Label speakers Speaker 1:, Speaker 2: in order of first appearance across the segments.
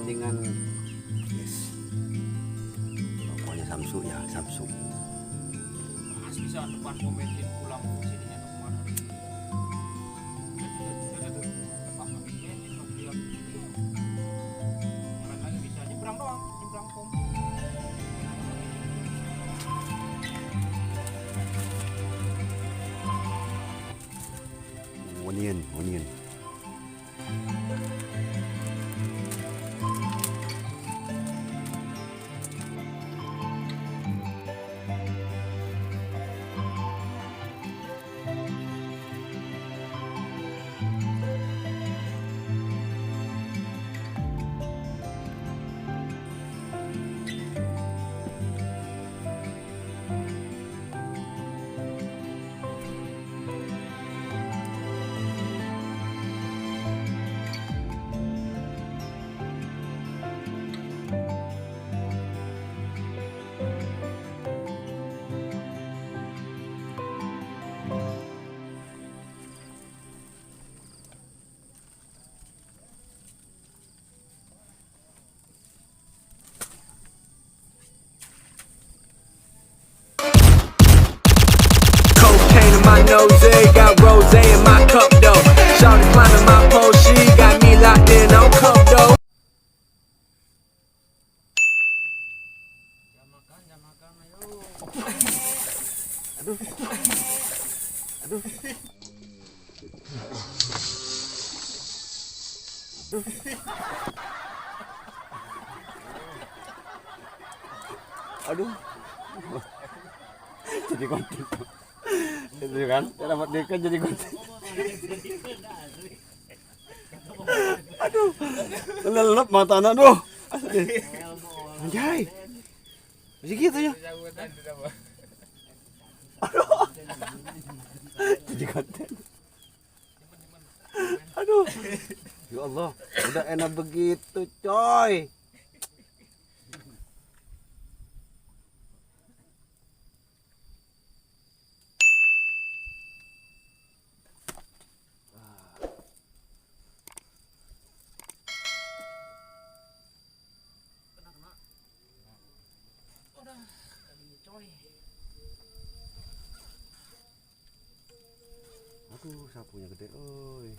Speaker 1: dengan yes. Pokoknya Samsu ya, Samsu.
Speaker 2: Mas bisa depan kometin pulang sininya ke kemana? Jalan lagi bisa nyebrang doang, nyebrang pom.
Speaker 1: Onion, onion.
Speaker 3: My nose, got rose in my cup though. Shawty climbing my pole, she got me locked in on cup though.
Speaker 2: Jam makan, ayo.
Speaker 1: Aduh. Aduh. Jadi konten. Itu kan, dapat dekan jadi konten. Aduh. Lelep mata anak tuh. Anjay. Masih gitu ya. Aduh. Jadi konten. Aduh. Ya Allah, udah enak begitu, coy. Aduh, sapunya gede, oi.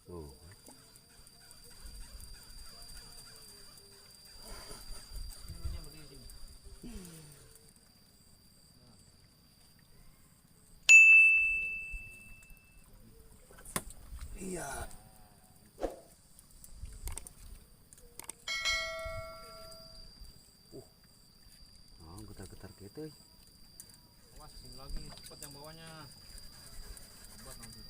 Speaker 1: Tuh. Iya. Getar-getar gitu.
Speaker 2: Awas sini lagi, cepat yang bawahnya. Buat nanti.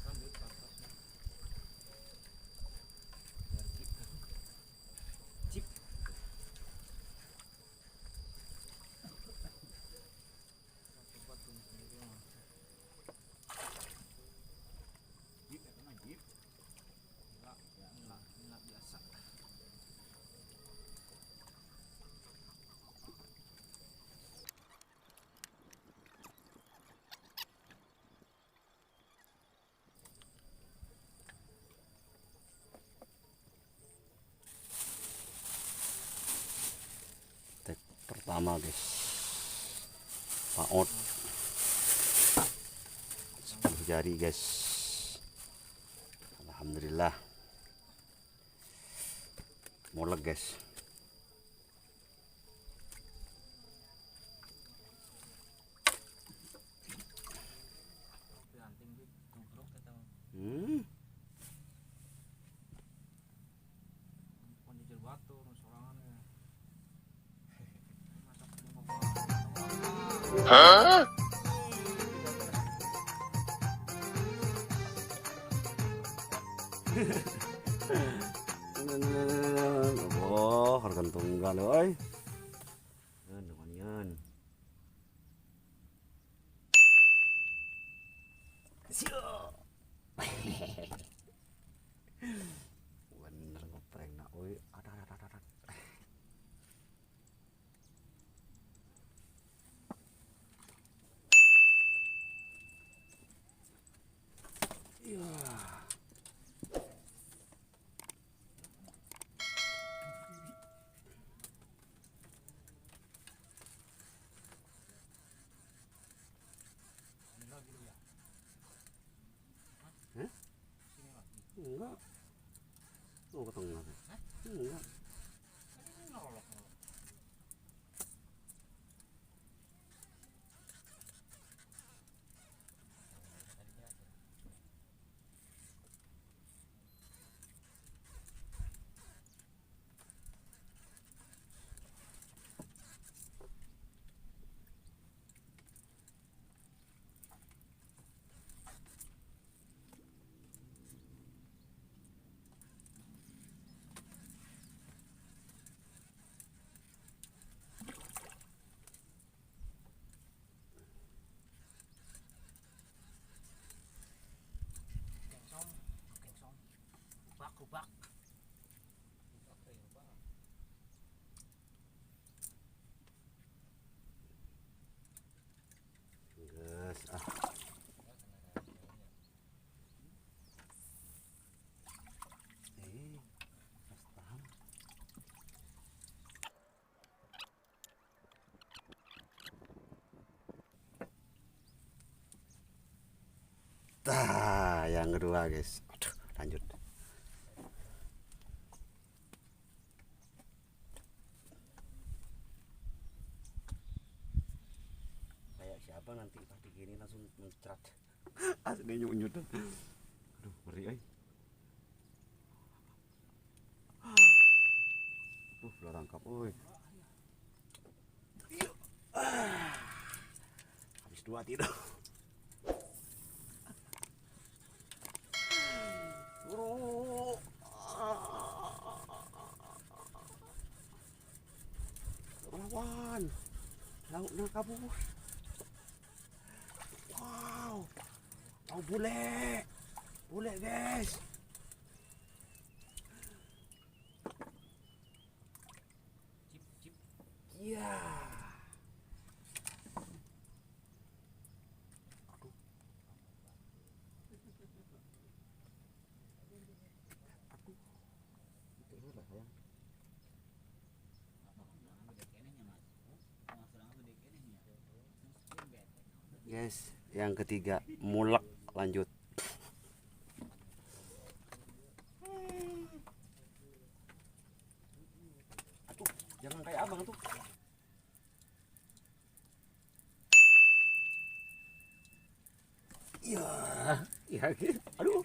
Speaker 2: Ambil ke atasnya. Biar cip. Coba tuh sendiri mah. Jeep ya kena jeep. Enggak biasa.
Speaker 1: Tek pertama, guys. Paot. 10 jari, guys. Alhamdulillah. Molek, guys.
Speaker 2: Kondisi batu sorangannya.
Speaker 3: Huh?
Speaker 1: Oh, harga tunggal, oi. Yan. Bener ngeprank nak, oi. Ada.
Speaker 2: Bak. Oke, bak.
Speaker 1: Gas ah. Pas tahan. Tah, yang kedua guys. Aduh, lanjut. Kayak siapa nanti pas digini langsung muncrat. Aslinya nyut. Aduh, ngeri ay. Ulah rangkap euy. Habis dua tidak. Bro. Lawan. Lautnya kabur. Wow. Oh, bule. Bule, guys.
Speaker 2: Cip.
Speaker 1: Iya. Guys, yang ketiga mulek lanjut. Aduh, jangan kayak abang tuh. Iya, iya gitu. Aduh,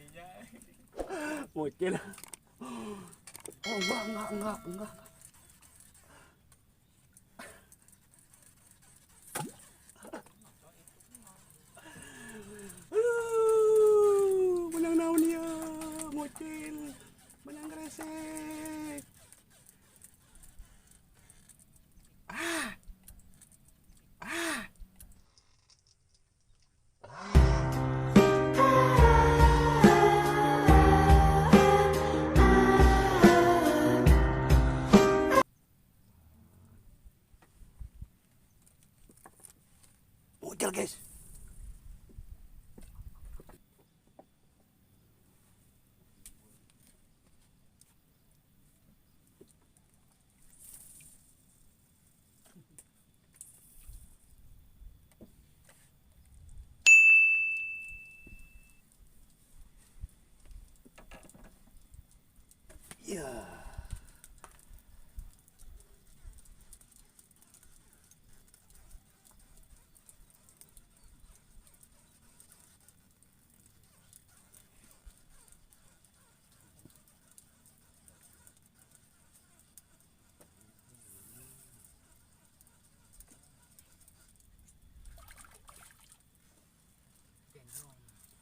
Speaker 1: bocil. Oh enggak. Menang naon ya, bocil. Menang gresek. Bocil guys. Iya.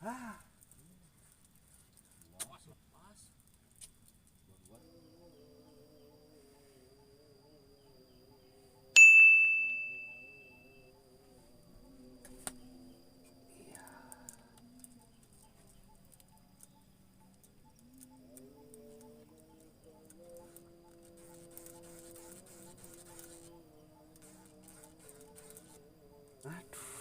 Speaker 1: Ah.
Speaker 2: Awas lepas.
Speaker 1: Aduh.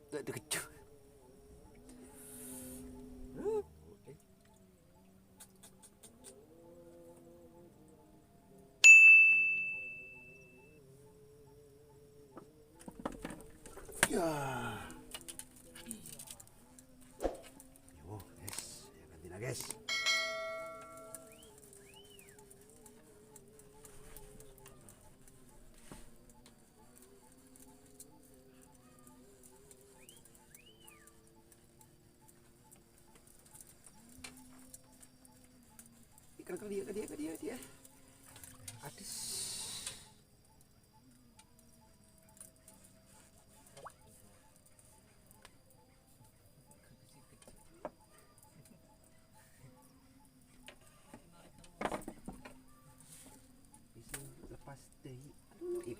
Speaker 1: Tuh kecil. Ya. Yo, guys, ya ganti na guys. Ikan ke dia. Aduh.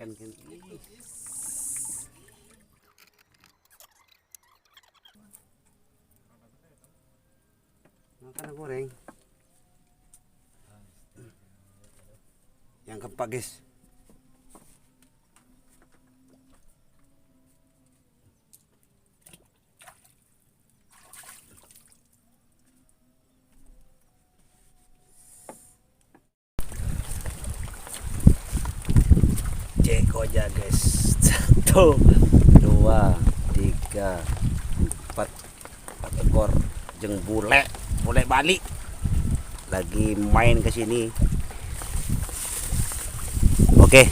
Speaker 1: ikan kan. Makan goreng. Yang keempat guys. Cek aja guys. 1, 2, 3, 4 ekor jeng bule balik lagi main ke sini. Oke.